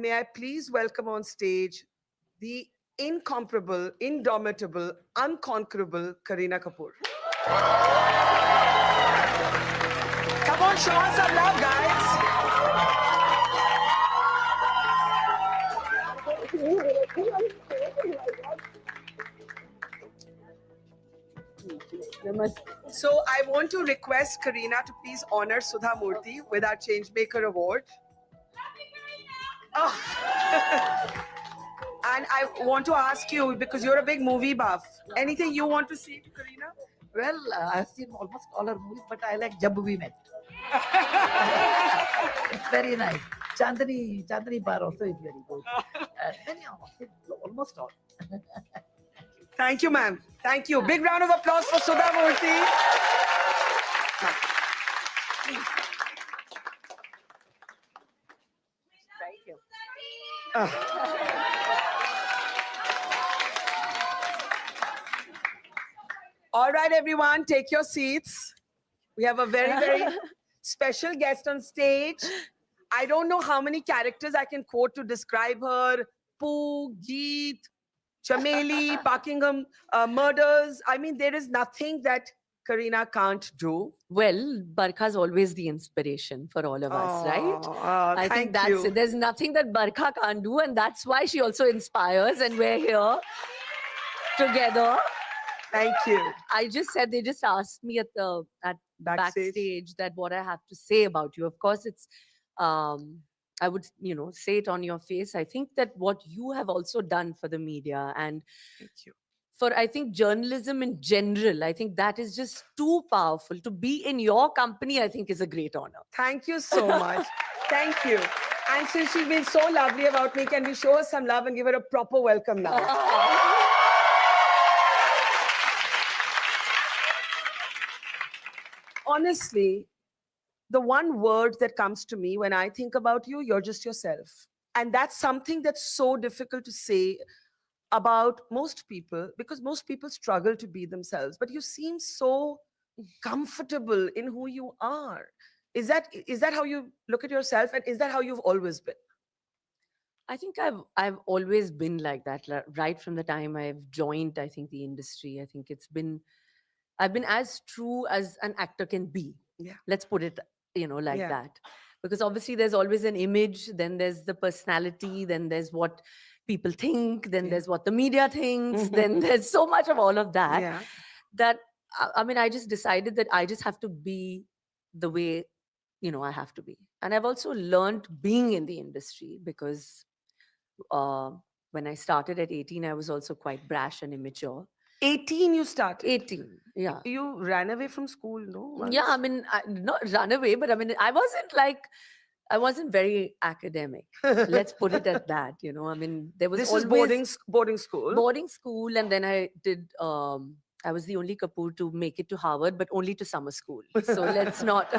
may I please welcome on stage the incomparable, indomitable, unconquerable Kareena Kapoor. Come on, show us some love, guys. So I want to request Kareena to please honor Sudha Murthy with our Changemaker Award. Oh. And I want to ask you, because you're a big movie buff, anything you want to say to Kareena? Well, I've seen almost all her movies, but I like Jab We Met. It's very nice. Chandani Bar also is very good. Many of it, almost all. Thank you, ma'am. Thank you. Big round of applause for Sudha Murthy. Thank you. All right, everyone, take your seats. We have a very, very special guest on stage. I don't know how many characters I can quote to describe her. Pooh, Geet, Chameli, Buckingham murders. I mean, there is nothing that Kareena can't do. Well, Barkha's always the inspiration for all of us, right? I think that's you. it. There's nothing that Barkha can't do, and that's why she also inspires, and we're here together. Thank you. I just said, they just asked me at backstage that what I have to say about you. Of course, it's I would, say it on your face. I think that what you have also done for the media and Thank you. for, I think, journalism in general, I think that is just too powerful. To be in your company, I think, is a great honor. Thank you so much. Thank you. And since she's been so lovely about me, can we show her some love and give her a proper welcome now? Honestly, the one word that comes to me when I think about you, you're just yourself. And that's something that's so difficult to say about most people, because most people struggle to be themselves. But you seem so comfortable in who you are. Is that how you look at yourself, and is that how you've always been? I think I've always been like that, right from the time I've joined, I think, the industry. I think I've been as true as an actor can be. Yeah. Let's put it, like Yeah. that. Because obviously there's always an image, then there's the personality, then there's what people think, then there's what the media thinks, then there's so much of all of that. Yeah. That, I mean, I just decided that I just have to be the way, I have to be. And I've also learned being in the industry because when I started at 18, I was also quite brash and immature. 18 you started? 18, yeah. You ran away from school, no? Once? Yeah, I mean, not run away, but I mean, I wasn't very academic. Let's put it at that, I mean, there was This always was boarding school? Boarding school, and then I did, I was the only Kapoor to make it to Harvard, but only to summer school. So let's not,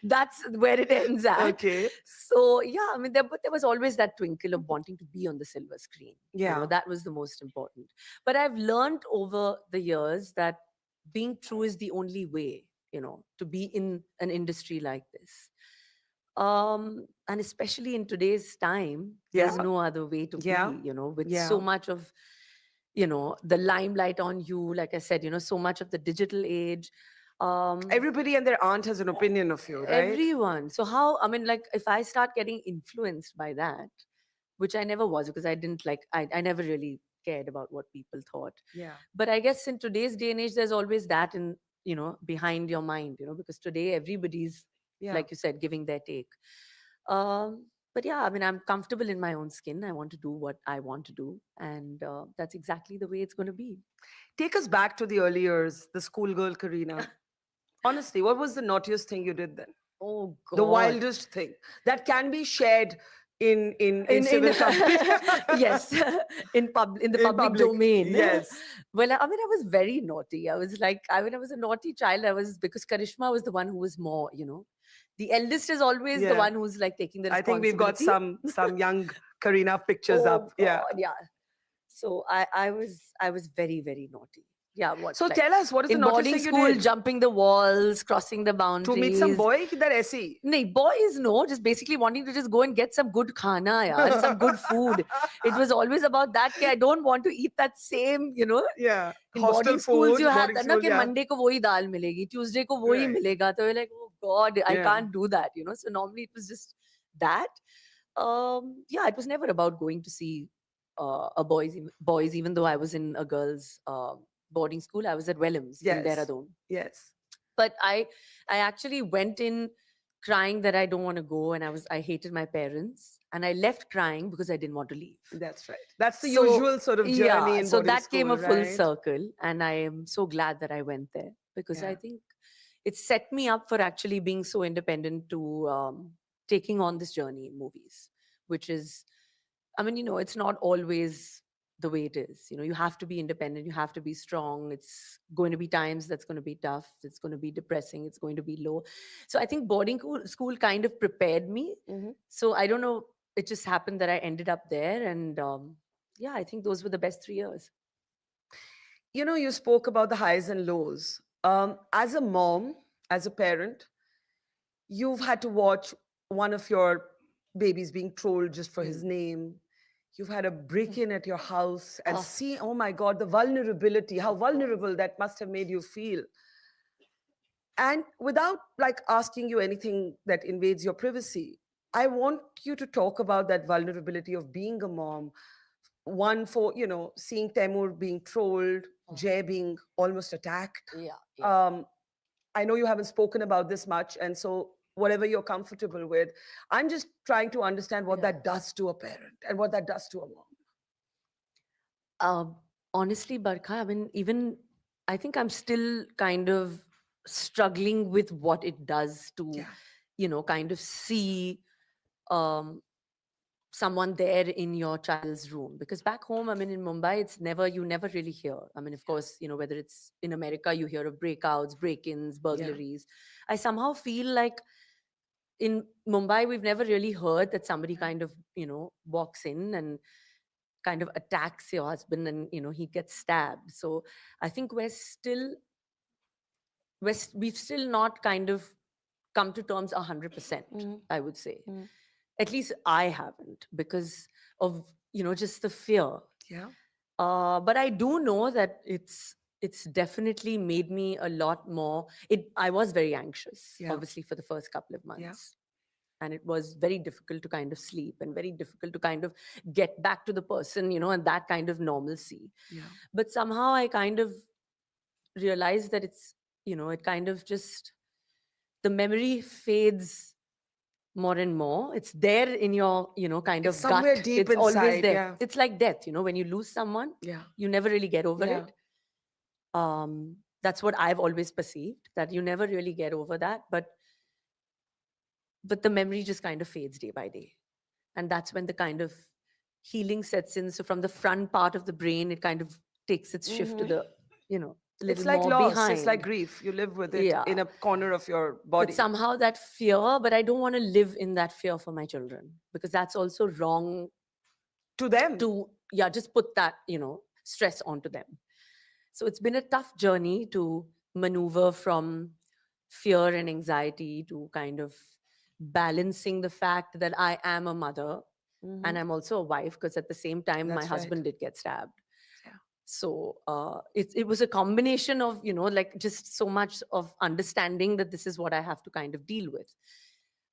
that's where it ends at. Okay. So yeah, I mean, there was always that twinkle of wanting to be on the silver screen. Yeah. That was the most important. But I've learned over the years that being true is the only way, to be in an industry like this. And especially in today's time, there's no other way to be, with so much of, the limelight on you, like I said, so much of the digital age. Everybody and their aunt has an opinion of you, right? Everyone. So how, I mean, like, if I start getting influenced by that, which I never was, because I didn't I never really cared about what people thought. Yeah. But I guess in today's day and age, there's always that in, behind your mind, because today everybody's, like you said, giving their take. But yeah, I mean, I'm comfortable in my own skin. I want to do what I want to do. And that's exactly the way it's going to be. Take us back to the early years, the schoolgirl Kareena. Honestly, what was the naughtiest thing you did then? Oh, God. The wildest thing that can be shared in civil company. Yes, in the public domain. Yes. Well, I mean, I was very naughty. I was I was a naughty child. Because Karishma was the one who was more, the eldest is always the one who's taking the responsibility. I think we've got some young Kareena pictures up. God, yeah. So I was very, very naughty. Yeah, what So like tell us, what is the in naughtiest boarding thing you school, did? jumping the walls, crossing the To meet some boundaries. boy? Kidhar aisi? No, boys, no, just basically wanting to just go and get some good khana, yaar, some good food. It was always about that. I don't want to eat that same, Yeah. in Hostel boarding schools you food, have boarding that na school, कि yeah. Monday को वही दाल मिलेगी, Tuesday को वही Right. मिलेगा. So you're like, oh God, I Yeah. can't do that, So normally it was just that. Yeah, it was never about going to see boys, even though I was in a girls' boarding school. I was at Wellams in Yes. Dehradun. Yes. But I actually went in crying that I don't want to go, and I hated my parents, and I left crying because I didn't want to leave. That's right. That's the So usual sort of journey yeah, in so boarding that came school, a full right? circle, and I am so glad that I went there because I Yeah. think it set me up for actually being so independent to taking on this journey in movies, which is, I mean, it's not always the way it is. You have to be independent, you have to be strong. It's going to be times that's going to be tough, it's going to be depressing, it's going to be low. So I think boarding school kind of prepared me. Mhm. So I don't know, it just happened that I ended up there, and yeah, I think those were the best 3 years. You spoke about the highs and lows. As a mom, as a parent, you've had to watch one of your babies being trolled just for his Mm. name. You've had a break in at your house and Oh, see, oh my God, the vulnerability, how of course. vulnerable that must have made you feel. And without like asking you anything that invades your privacy, I want you to talk about that vulnerability of being a mom. One for, seeing Temur being trolled, Oh, Jay being almost attacked. yeah, yeah. Um, I know you haven't spoken about this much, and so whatever you're comfortable with, I'm just trying to understand what Yeah. that does to a parent and what that does to a mom. Um, Honestly, Barkha, I mean, even I think I'm still kind of struggling with what it does to, Yeah. kind of see um, someone there in your child's room. Because back home, I mean, in Mumbai, you never really hear. I mean, of course, whether it's in America, you hear of breakouts, break-ins, Yeah. burglaries. I somehow feel like in Mumbai, we've never really heard that somebody kind of, walks in and kind of attacks your husband, and he gets stabbed. So I think we've still not kind of come to terms 100%, Mhm. I would say. Mhm. At least I haven't, because of just the fear. Yeah. But I do know that it's definitely made me a lot more. I was very anxious, Yeah. obviously, for the first couple of Yeah. months, and it was very difficult to kind of sleep, and very difficult to kind of get back to the person, and that kind of normalcy. Yeah. But somehow I kind of realized that it kind of just, the memory fades more and more. It's there in your, kind It's of somewhere gut. deep It's always inside. there. Yeah. It's like death, when you lose someone, Yeah. you never really get over Yeah. it. That's what I've always perceived, that you never really get over that. But the memory just kind of fades day by day. And that's when the kind of healing sets in. So from the front part of the brain, it kind of takes its shift to Mhm. the, It's little like more loss. It's like behind. grief. You live with it Yeah. in a corner of your But body. somehow that fear, but I don't want to live in that fear for my children, because that's also wrong To them. to, yeah, just put that, stress onto them. So it's been a tough journey to maneuver from fear and anxiety to kind of balancing the fact that I am a mother Mhm. and I'm also a wife, because at the same time my That's right. husband did get stabbed. Yeah. So it was a combination of, like just so much of understanding that this is what I have to kind of deal with.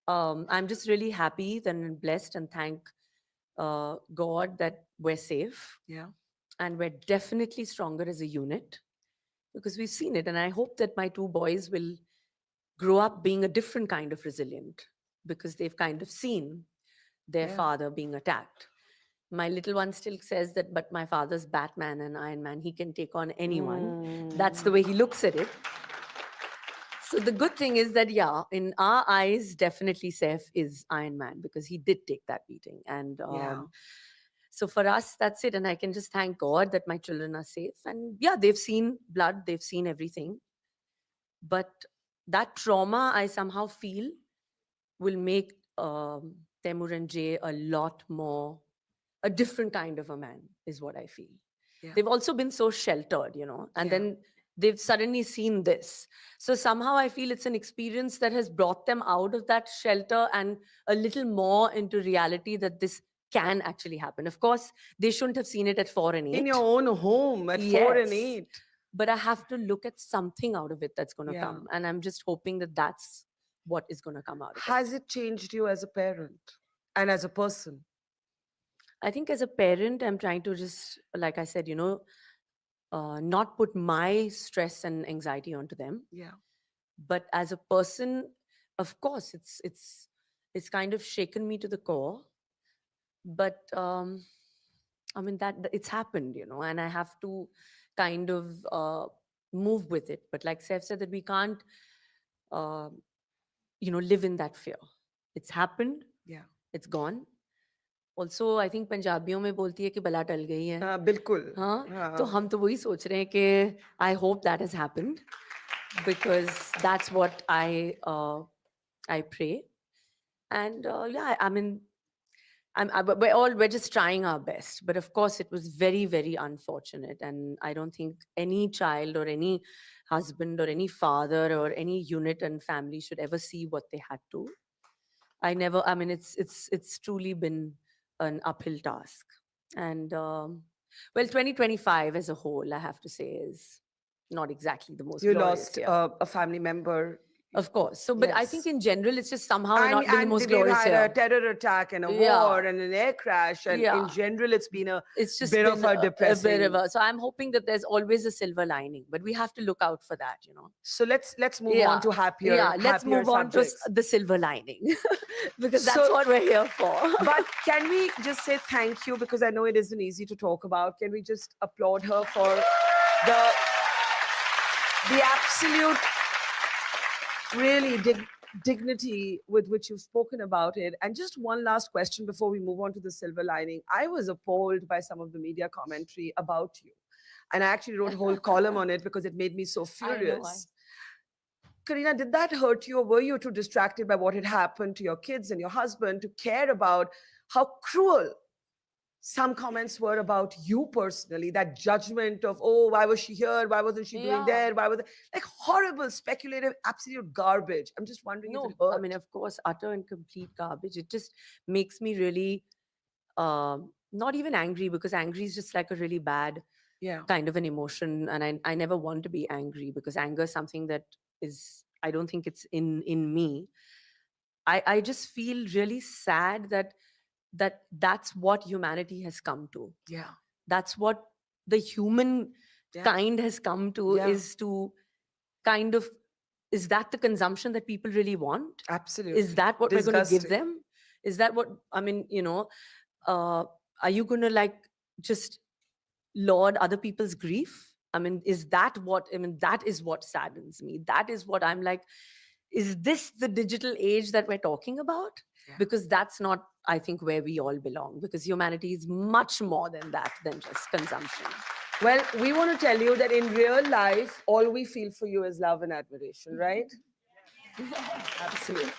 I'm just really happy and blessed, and thank God that we're safe, Yeah. and we're definitely stronger as a unit, because we've seen it. And I hope that my two boys will grow up being a different kind of resilient, because they've kind of seen their Yeah. father being attacked. My little one still says that, but my father's Batman and Iron Man, he can take on anyone. That's the way he looks at it. So the good thing is that, yeah, in our eyes, definitely Seth is Iron Man, because he did take that beating. And Yeah. so for us, that's it. And I can just thank God that my children are safe. And yeah, they've seen blood, they've seen everything. But that trauma, I somehow feel, will make Temur and Jay a lot more, a different kind of a man, is what I feel. Yeah. They've also been so sheltered, and Yeah. then they've suddenly seen this. So somehow I feel it's an experience that has brought them out of that shelter and a little more into reality that this can actually happen. Of course, they shouldn't have seen it at 4 and In 8. your own home at 4 and 8. Yes. But I have to look at something out of it that's going to Yeah. come. And I'm just hoping that that's what is going to come out of it. Has it changed you as a parent and as a person? I think as a parent, I'm trying to just, like I said, not put my stress and anxiety onto them. Yeah. But as a person, of course, it's kind of shaken me to the core. But I mean it's happened, and I have to kind of move with it. But like Saif said, that we can't, uh, live in that fear. It's happened. Yeah. It's gone. Also, I think पंजाबियों में बोलती है कि बला टल गई है. बिल्कुल. हाँ, तो हम तो वही सोच रहे हैं कि I hope that has happened, because that's what I pray. And yeah, I mean, we're just trying our best. But of course, it was very, very unfortunate. And I don't think any child or any husband or any father or any unit and family should ever see what they had to. I mean, it's truly been an uphill task. And well, 2025 as a whole, I have to say, is not exactly the most You glorious lost year. a family member. Of course. So, but I think Yes. in general, it's just somehow And, not been the and most we've glorious had year. a terror attack and a Yeah. war and an air crash. And Yeah. in general, it's been a It's just bit been of a depressing. bit of a. So I'm hoping that there's always a silver lining, but we have to look out for that, So let's move Yeah. on to happier. Yeah, let's happier move on to subjects. the silver lining, because that's So- what we're here for. But can we just say thank you, because I know it isn't easy to talk about. Can we just applaud her for the absolute really dignity with which you've spoken about it? And just one last question before we move on to the silver lining. I was appalled by some of the media commentary about you, and I actually wrote a whole column on it because it made me so I know, furious. Kareena, did that hurt you, or were you too distracted by what had happened to your kids and your husband to care about how cruel some comments were about you personally? That judgment of, oh, why was she here? Why wasn't she doing Yeah. there? Why was it? Like horrible, speculative, absolute garbage. I'm just wondering if No, it hurt. I mean, of course, utter and complete garbage. It just makes me really not even angry, because angry is just like a really bad Yeah. kind of an emotion. And I never want to be angry, because anger is something that is, I don't think it's in me. I just feel really sad that's what humanity has come to. Yeah. That's what the human Yeah. kind has come to, Yeah. is to kind of, is that the consumption that people really want? Absolutely. Is that what we're going to give Disgusting. them? Is that what, I mean, are you going to like just lord other people's grief? I mean, is that what, I mean, that is what saddens me. That is what I'm like, is this the digital age that we're talking about? Yeah. Because that's not, I think, where we all belong, because humanity is much more than that, than just consumption. Well, we want to tell you that in real life, all we feel for you is love and admiration, right? Absolutely.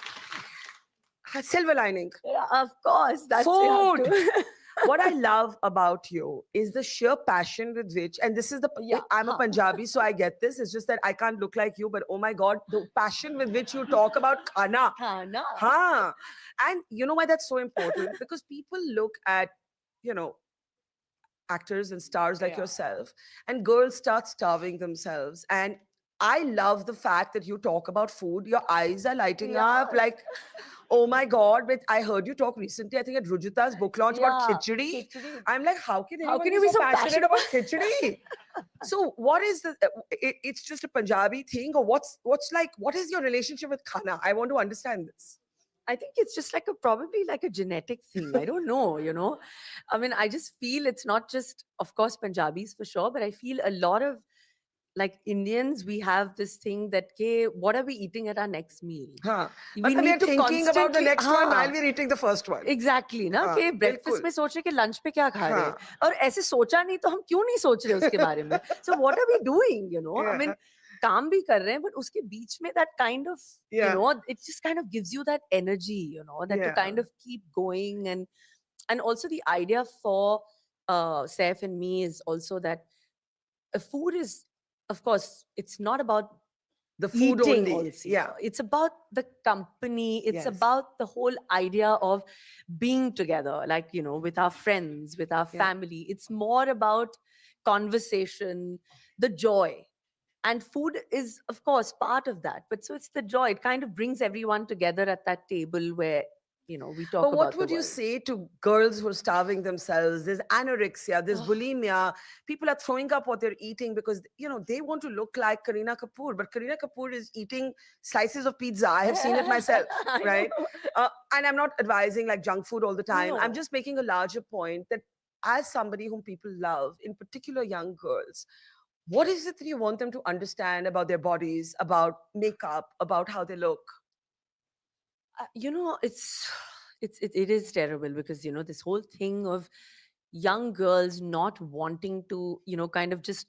Silver lining. Yeah, of course. That's Food. You have to. What I love about you is the sheer passion with which, and this is Yeah. I'm a Punjabi, so I get this. It's just that I can't look like you, but oh my God, the passion with which you talk about khana. Khana. Huh. And you know why that's so important? Because people look at, actors and stars like Yeah. yourself, and girls start starving themselves. And I love the fact that you talk about food. Your eyes are lighting up Yes. like, oh my God. But I heard you talk recently, I think at Rujita's book launch, about Yeah, khichdi. khichdi. I'm like, how can How anyone can you be be so so passionate passionate about khichdi? So what is the, it's just a Punjabi thing, or what is your relationship with khana? I want to understand this. I think it's just like probably like a genetic thing. I don't know. I mean, I just feel it's not just, of course, Punjabis for sure, but I feel a lot of like Indians, we have this thing that, okay, what are we eating at our next meal? Huh. We Matlab, we are need to thinking about the constantly- next one while हाँ, we're eating the first one. Exactly, ना हाँ, कि breakfast बिल्कुल. में सोच रहे कि lunch पे क्या खा रहे हैं, हाँ. और ऐसे सोचा नहीं तो हम क्यों नहीं सोच रहे उसके बारे में? So what are we doing? I mean, काम भी कर रहे हैं, but उसके बीच में that kind of, Yeah. it just kind of gives you that energy, that to Yeah. kind of keep going, and also the idea for Saif and me is also that food is, of course, it's not about The food eating only. also. Yeah. It's about the company. It's Yes. about the whole idea of being together, like, with our friends, with our Yeah. family. It's more about conversation, the joy. And food is, of course, part of that. But so it's the joy. It kind of brings everyone together at that table where, we talk But what about the would you world. say to girls who are starving themselves? There's anorexia, there's bulimia. People are throwing up what they're eating because they want to look like Kareena Kapoor, but Kareena Kapoor is eating slices of pizza. I have seen it myself, I right? know. And I'm not advising like junk food all the time. I'm No. just making a larger point that as somebody whom people love, in particular young girls, what is it that you want them to understand about their bodies, about makeup, about how they look? It is terrible because this whole thing of young girls not wanting to kind of just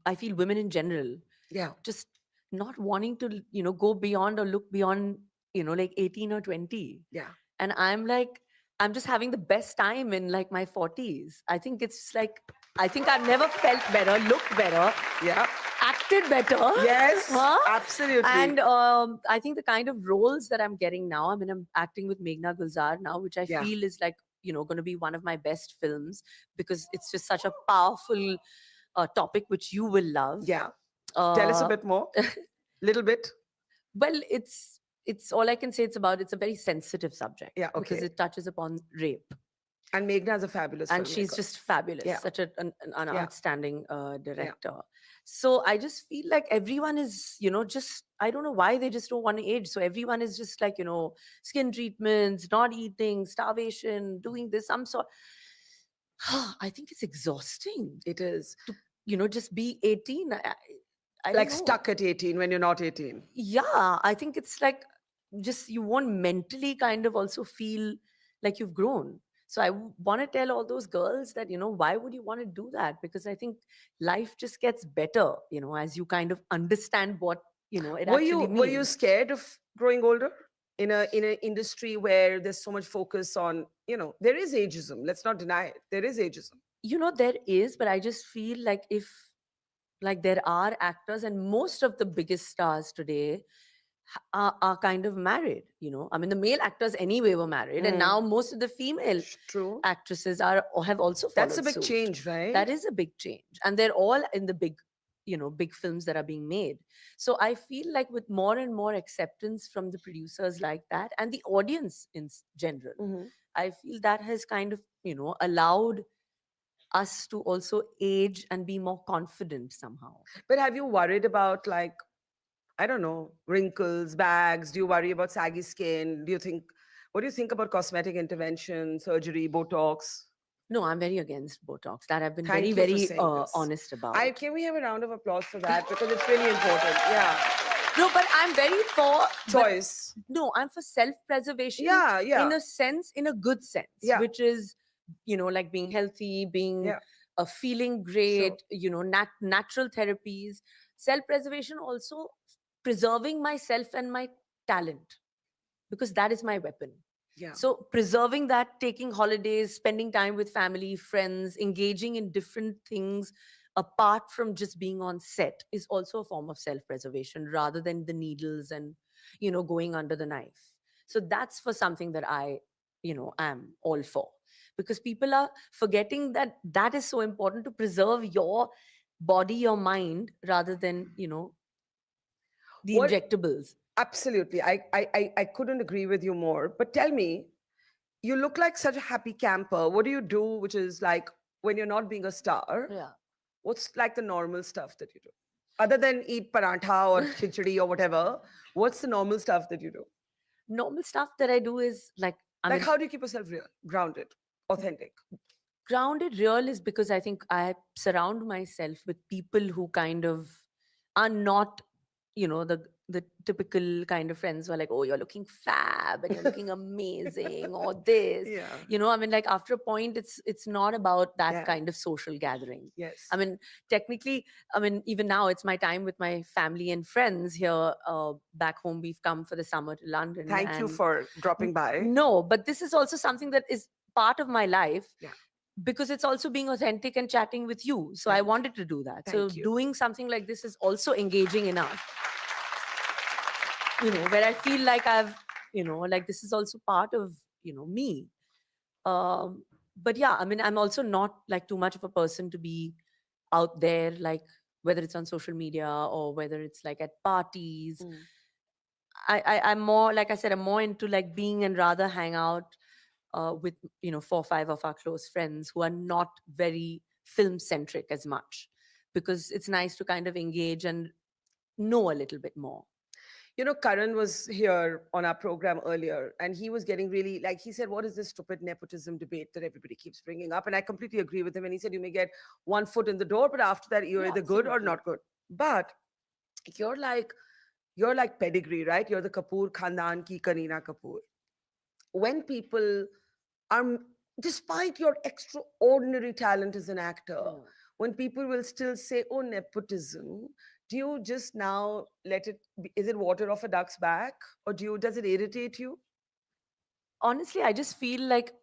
I feel women in general Yeah, just not wanting to go beyond or look beyond like 18 or 20. yeah, And I'm like, I'm just having the best time in like my 40s. I think it's like, I think I've never felt better, looked better, yeah. acted better. Yes, Huh? absolutely. And I think the kind of roles that I'm getting now, I mean, I'm acting with Meghna Gulzar now, which I Yeah, feel is like, going to be one of my best films because it's just such a powerful topic which you will love. yeah. Tell us a Uh, bit more. Little bit. well, it's all I can say. It's a very sensitive subject Yeah, because okay. it touches upon rape, And Meghna is a fabulous and she's filmmaker. just fabulous, Yeah, such an yeah, outstanding yeah. director. So I just feel like everyone is, just, I don't know why they just don't want to age. So everyone is just like, skin treatments, not eating, starvation, doing this. I'm so I think it's exhausting It is. to, just be 18. I don't Like know. stuck at 18 when you're not 18. Yeah, I think it's like just you won't mentally kind of also feel like you've grown. So I want to tell all those girls that, why would you want to do that? Because I think life just gets better, as you kind of understand what, it actually Were you means. scared of growing older in an industry where there's so much focus on, there is ageism. Let's not deny it. There is ageism. There is, but I just feel like if like there are actors and most of the biggest stars today are kind of married. I mean, the male actors anyway were married, and now Mm, most of the female true. actresses are or have also That's a followed big suit. change, right? That is a big change, and they're all in the big films that are being made. So I feel like with more and more acceptance from the producers like that and the audience in general, Hmm. I feel that has kind of allowed us to also age and be more confident somehow. But have you worried about, like, I don't know, wrinkles, bags? Do you worry about saggy skin? What do you think about cosmetic intervention, surgery, Botox? No, I'm very against Botox. That I've been very, Thank you for very saying this. honest about. Can we have a round of applause for that? Because it's really important. Yeah. No, but I'm very for, but Choice. no, I'm for self-preservation Yeah, in yeah, a sense, in a good sense, yeah, which is, like being healthy, being yeah. feeling Sure. great, natural therapies, self-preservation also preserving myself and my talent because that is my weapon. Yeah. So preserving that, taking holidays, spending time with family, friends, engaging in different things apart from just being on set is also a form of self-preservation rather than the needles and, going under the knife. So that's for something that I, am all for. Because people are forgetting that that is so important to preserve your body, your mind, rather than, the What? injectables. Absolutely. I couldn't agree with you more. But tell me, you look like such a happy camper. What do you do, which is like when you're not being a star? Yeah. What's like the normal stuff that you do? Other than eat parantha or khichdi or whatever, what's the normal stuff that you do? Normal stuff that I do is like, I Like, mean, how do you keep yourself real, grounded, authentic? grounded real is because I think I surround myself with people who kind of are not, the typical kind of friends who are like, oh, you're looking fab and you're looking amazing or this. Yeah. I mean, like after a point, it's not about that Yeah. kind of social gathering. Yes. I mean, technically, I mean, even now it's my time with my family and friends here. Back home, we've come for the summer to London, Thank you and for dropping by. no, but this is also something that is part of my life. Yeah. because it's also being authentic and chatting with you. So I Thank you. wanted to do that. So Thank you. doing something like this is also engaging enough, where I feel like I've, like this is also part of, me. Um, but yeah, I mean, I'm also not like too much of a person to be out there, like whether it's on social media or whether it's like at parties. Mm. I'm more, like I said, I'm more into like being and rather hang out with 4 or 5 of our close friends who are not very film centric as much, because it's nice to kind of engage and know a little bit more. Karan was here on our program earlier, and he was getting really, like, he said, "What is this stupid nepotism debate that everybody keeps bringing up?" And I completely agree with him. And he said, "You may get one foot in the door, but after that, you're Yeah, either good or absolutely. not good." But you're like, you're like pedigree, right? You're the Kapoor Khandan ki Kareena Kapoor. When people are, despite your extraordinary talent as an actor, Yeah. when people will still say, "Oh, nepotism," do you just now let it be, is it water off a duck's back, or does it irritate you? Honestly, I just feel like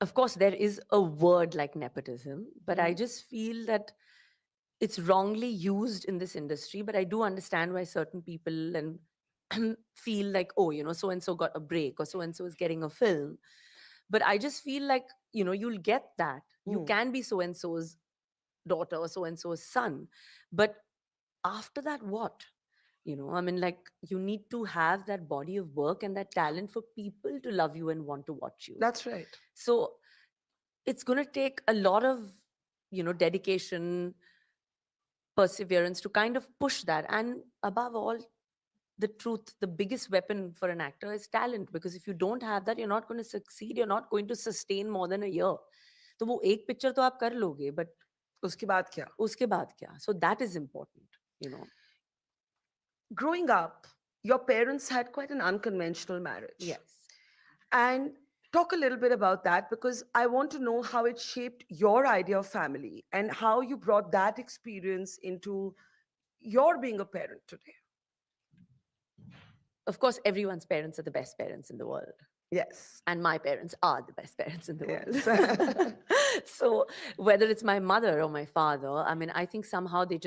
of course, there is a word like nepotism, but I Mhm. just feel that it's wrongly used in this industry. But I do understand why certain people and feel like, oh, so and so got a break or so and so is getting a film. But I just feel like, you'll get that. You Mm. can be so and so's daughter or so and so's son. But after that, what? I mean, like, you need to have that body of work and that talent for people to love you and want to watch you. That's right. So it's going to take a lot of, dedication, perseverance to kind of push that. And above all, the truth, the biggest weapon for an actor is talent, because if you don't have that, you're not going to succeed, you're not going to sustain more than a year. तो वो एक picture तो आप कर लोगे, but उसके बाद क्या? उसके बाद क्या? So that is important. Growing up, your parents had quite an unconventional marriage. Yes. And talk a little bit about that, because I want to know how it shaped your idea of family and how you brought that experience into your being a parent today. Of course, everyone's parents are the best parents in the world. Yes. And my parents are the best parents in the Yes. world. So whether it's my mother or my father, I mean, I think somehow it,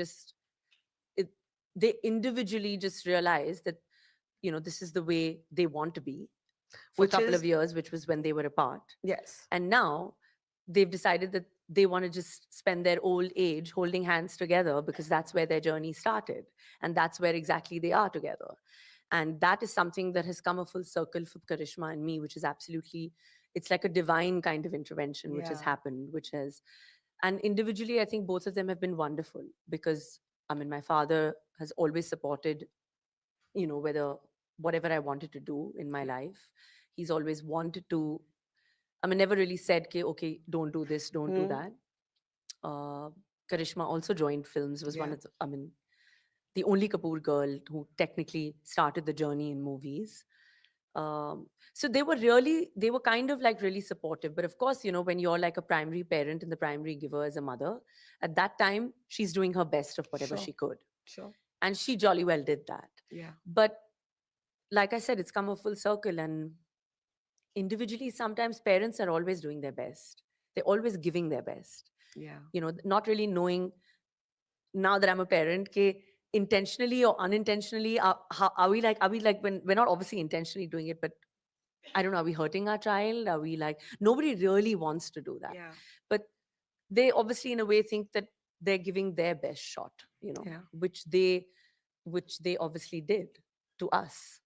they individually just realize that, this is the way they want to be for a Which couple of is, years, which was when they were apart. yes. And now they've decided that they want to just spend their old age holding hands together, because that's where their journey started. And that's where exactly they are together. And that is something that has come a full circle for Karishma and me, which is absolutely, it's like a divine kind of intervention which has Yeah. happened, and individually, I think both of them have been wonderful, because, I mean, my father has always supported, whether whatever I wanted to do in my life. He's always wanted to, I mean, never really said, okay, don't do this, don't do Hmm. that. Uh, Karishma also joined films, was one Yeah. of the, I mean, the only Kapoor girl who technically started the journey in movies. So they were kind of like really supportive. But of course, when you're like a primary parent and the primary giver as a mother, at that time, she's doing her best of whatever Sure. she could. Sure. And she jolly well did that. Yeah. But like I said, it's come a full circle. And individually, sometimes parents are always doing their best. They're always giving their best. Yeah. Not really knowing, now that I'm a parent, ke intentionally or unintentionally, are we like, when we're not obviously intentionally doing it, but I don't know, are we hurting our child? Are we like, nobody really wants to do that. Yeah. But they obviously in a way think that they're giving their best shot, Yeah. which they obviously did to us.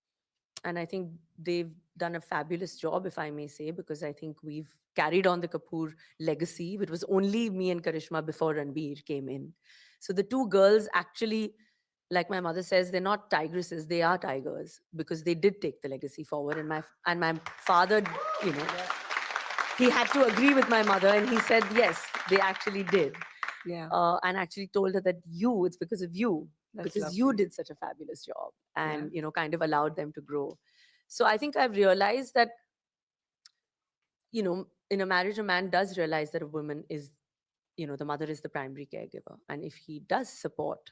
And I think they've done a fabulous job, if I may say, because I think we've carried on the Kapoor legacy, which was only me and Karishma before Ranbir came in. So the two girls actually, like my mother says, they're not tigresses, they are tigers, because they did take the legacy forward. And my father, you know, he had to agree with my mother, and he said, yes, they actually did. Yeah. And actually told her that it's because of you, That's because you lovely. did such a fabulous job, Yeah. and kind of allowed them to grow. So I think I've realized that, in a marriage, a man does realize that a woman is, the mother is the primary caregiver. And if he does support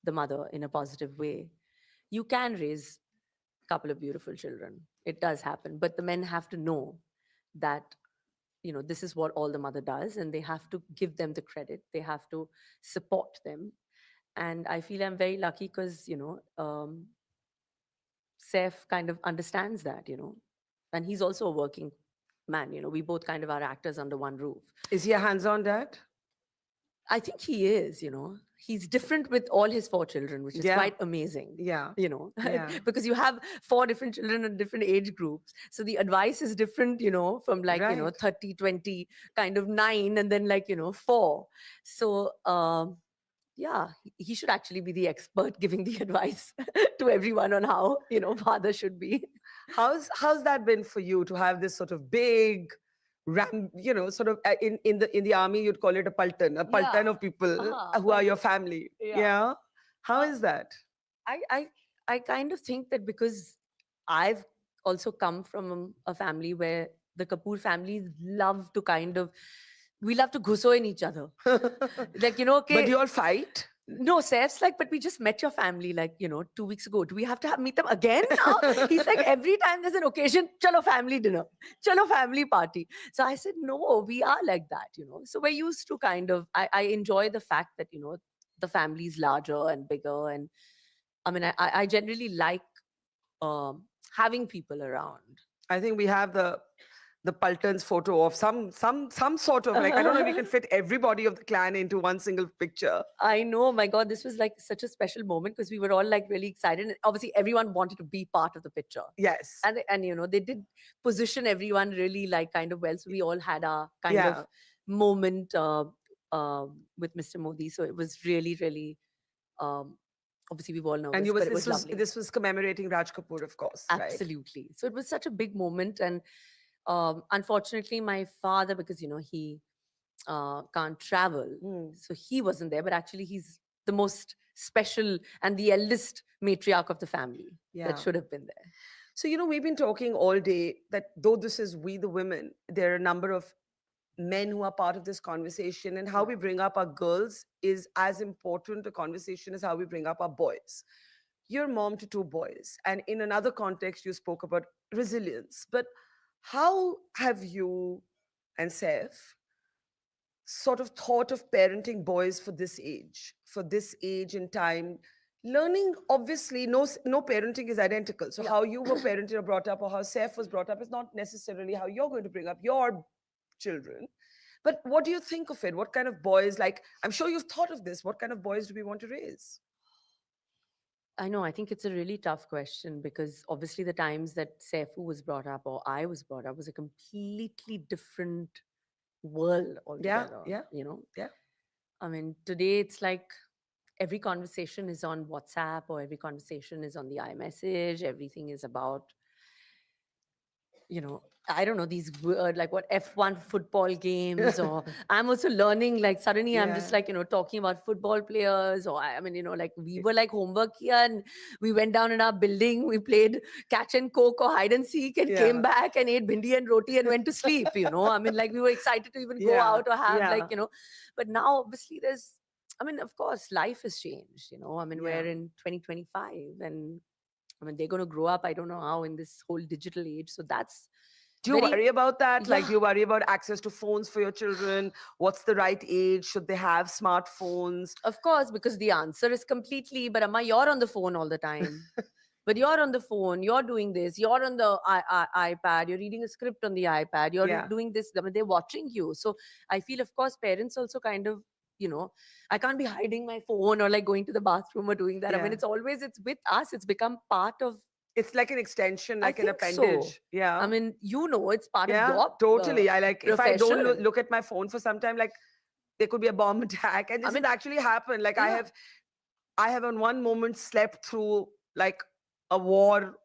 the mother in a positive way, you can raise a couple of beautiful children. It does happen. But the men have to know that this is what all the mother does, and they have to give them the credit. They have to support them. And I feel I'm very lucky because, Seth kind of understands that, and he's also a working man. We both kind of are actors under one roof. Is he a hands-on dad? I think he is, he's different with all his four children, which is Yeah. quite amazing. Yeah. Yeah. Because you have four different children in different age groups. So the advice is different, from like, Right. 30, 20, kind of 9, and then like, 4. So, yeah, he should actually be the expert giving the advice to everyone on how, father should be. How's that been for you to have this sort of big sort of in the army you'd call it a paltan of people who are your family. Yeah. Yeah. How Uh, is that? I, I, I kind of think that because I've also come from a family where the Kapoor families love to we love to gusso in each other. Like, But okay. you all fight? No, Saif's like, but we just met your family like, 2 weeks ago. Do we have to meet them again now? He's like, every time there's an occasion, chalo family dinner, chalo family party. So I said, no, we are like that. So we're used to kind of, I enjoy the fact that, the family's larger and bigger. And I mean, I generally like having people around. I think we have the Paltons photo of some sort of, like, I don't know if we can fit everybody of the clan into one single picture. I know, my God, this was like such a special moment because we were all like really excited. And obviously, everyone wanted to be part of the picture. Yes. And they did position everyone really like kind of well. So we all had our kind Yeah. of moment with Mr. Modi. So it was really, really, um, obviously, we were all nervous, And but it was lovely. this was commemorating Raj Kapoor, of course. Right? Absolutely. So it was such a big moment. And unfortunately, my father, because, he can't travel. So he wasn't there, but actually he's the most special and the eldest matriarch of the family that should have been there. So, we've been talking all day that though this is we the women, there are a number of men who are part of this conversation, and how we bring up our girls is as important a conversation as how we bring up our boys. You're mom to 2 boys, and in another context, you spoke about resilience. But how have you and Saif sort of thought of parenting boys for this age and time? Learning, obviously, no parenting is identical. So how you were parented or brought up, or how Saif was brought up, is not necessarily how you're going to bring up your children. But what do you think of it? What kind of boys, like, I'm sure you've thought of this, what kind of boys do we want to raise? I know, I think it's a really tough question because obviously the times that Saifu was brought up or I was brought up was a completely different world altogether. Yeah. I mean, today it's like every conversation is on WhatsApp or every conversation is on the iMessage. Everything is about, I don't know, these weird, like what F1 football games, or I'm also learning, like suddenly I'm just like, talking about football players, or I mean, like we were like homework here and we went down in our building, we played catch and coke or hide and seek and came back and ate bhindi and roti and went to sleep, I mean, like we were excited to even go out or have like, but now obviously I mean, of course, life has changed, I mean, we're in 2025 and I mean, they're going to grow up, I don't know how, in this whole digital age. So that's. Do you worry about that? Like, Yeah. do you worry about access to phones for your children? What's the right age? Should they have smartphones? Of course, because the answer is completely, but Amma, you're on the phone all the time. But you're on the phone, you're doing this, you're on the iPad, you're reading a script on the iPad, you're doing this. I mean, they're watching you. So I feel, of course, parents also kind of, I can't be hiding my phone or like going to the bathroom or doing that. I mean, it's with us. It's become part of. It's like an extension, like I an think appendage. So. Yeah. I mean, it's part of your totally. I like, if I don't profession. look at my phone for some time, like there could be a bomb attack. And this has actually happened. Like I have on one moment slept through like a war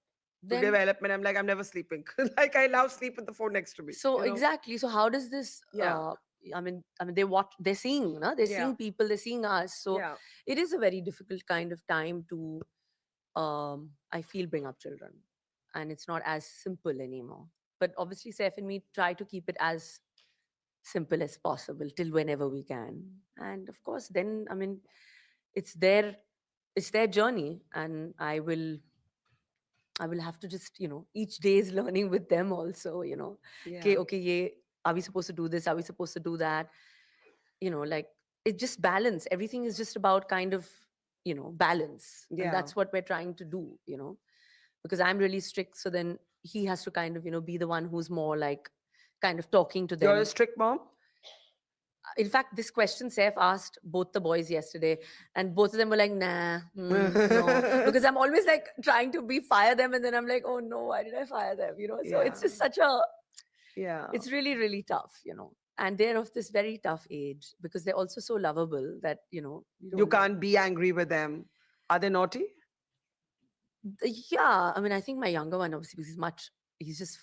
development. I'm like, I'm never sleeping. Like I now sleep with the phone next to me. So exactly. So how does this I mean they're seeing, no? They're seeing people, they're seeing us. So it is a very difficult kind of time to I feel bring up children. And it's not as simple anymore. But obviously Saif and me try to keep it as simple as possible till whenever we can. And of course, then I mean it's their journey, and I will have to just, each day is learning with them also, Yeah. Okay, ye are we supposed to do this? Are we supposed to do that? Like it's just balance. Everything is just about kind of, balance. And Yeah. that's what we're trying to do, because I'm really strict. So then he has to kind of, be the one who's more like kind of talking to You're a them. strict mom? In fact, this question Saif asked both the boys yesterday, and both of them were like, nah, no. Because I'm always like trying to fire them, and then I'm like, oh no, why did I fire them? So it's Yeah. just Yeah. it's really, really tough, And they're of this very tough age because they're also so lovable that, you You don't know. can't be angry with them. Are they naughty? Yeah, I mean, I think my younger one, obviously, because he's just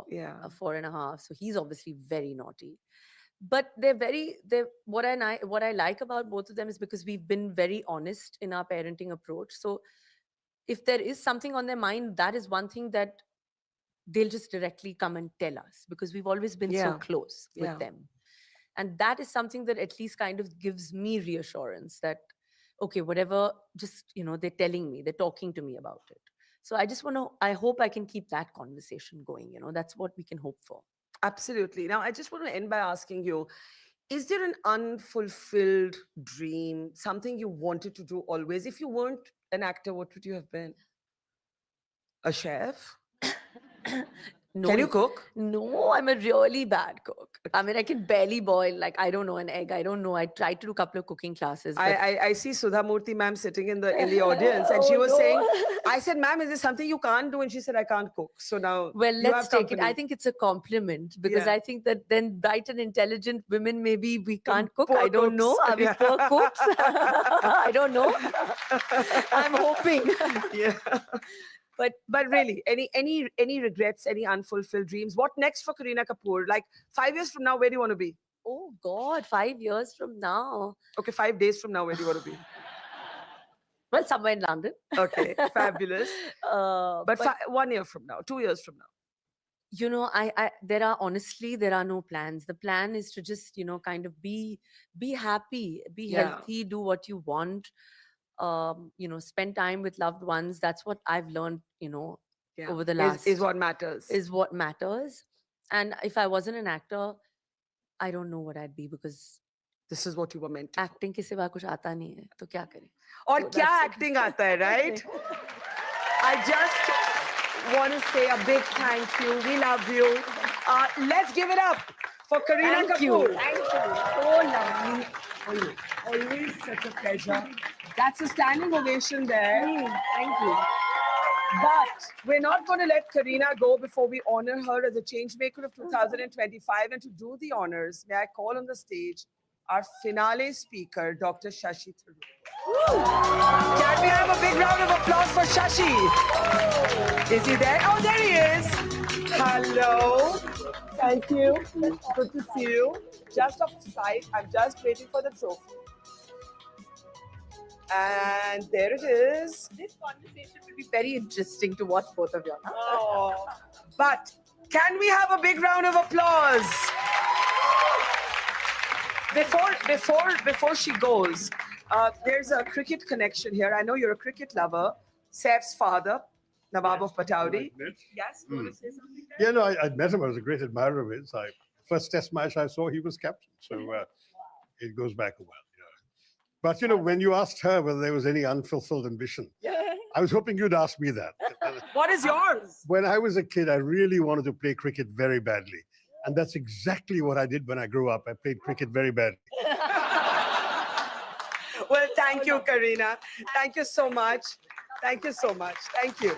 Yeah. 4.5, so he's obviously very naughty. But they're what I like about both of them is because we've been very honest in our parenting approach. So if there is something on their mind, that is one thing that they'll just directly come and tell us, because we've always been so Yeah. close with Yeah. them. And that is something that at least kind of gives me reassurance that, okay, whatever, just, they're telling me, they're talking to me about it. So I hope I can keep that conversation going. That's what we can hope for. Absolutely. Now, I just want to end by asking you, is there an unfulfilled dream, something you wanted to do always? If you weren't an actor, what would you have been? A chef? No, Can you cook? No, I'm a really bad cook. I mean, I can barely boil, like, I don't know, an egg. I don't know. I tried to do a couple of cooking classes, but I see Sudha Murthy ma'am sitting in the audience, and she Oh, was no. saying, I said, ma'am, is this something you can't do? And she said, I can't cook. So now Well, you let's have take it. I company. think it's a compliment, because Yeah. I think that then bright and intelligent women, maybe we can't cook. Poor I don't know. cooks. Are we Yeah. poor cooks? I don't know. I'm hoping. Yeah. But really, any regrets, any unfulfilled dreams? What next for Kareena Kapoor? Like 5 years from now, where do you want to be? Oh God, 5 years from now. Okay, 5 days from now, where do you want to be? Well, somewhere in London. Okay, fabulous. But 1 year from now, 2 years from now. There are no plans. The plan is to just, kind of be happy, be Yeah. healthy, do what you want, spend time with loved ones. That's what I've learned, Yeah. over the Is last what matters. is what matters. And if I wasn't an actor, I don't know what I'd be, because This is what you were meant to. acting के सिवा कुछ आता नहीं है, तो क्या करें? और So क्या that's it. acting आता है, right? I just want to say a big thank you. We love you. Let's give it up for Kareena Thank you. Kapoor. Thank you. So lovely. Always such a pleasure. That's a standing ovation there. Thank you. But we're not going to let Kareena go before we honor her as a changemaker of 2025. And to do the honors, may I call on the stage our finale speaker, Dr. Shashi Tharoor. Can we have a big round of applause for Shashi? Is he there? Oh, there he is. Hello. Thank you. Good to see you. Just off the side, I'm just waiting for the trophy. And there it is. This conversation will be very interesting to watch, both of you. Oh, but can we have a big round of applause? Before she goes, there's a cricket connection here. I know you're a cricket lover. Saif's father, Nawab of Pataudi. Yes, you want to say something there? Yeah, no, I'd met him. I was a great admirer of his. First test match I saw, he was captain. So it goes back a while. But, when you asked her whether there was any unfulfilled ambition, I was hoping you'd ask me that. What is yours? When I was a kid, I really wanted to play cricket very badly. And that's exactly what I did when I grew up. I played cricket very badly. Well, thank you, Kareena. Thank you so much. Thank you so much. Thank you.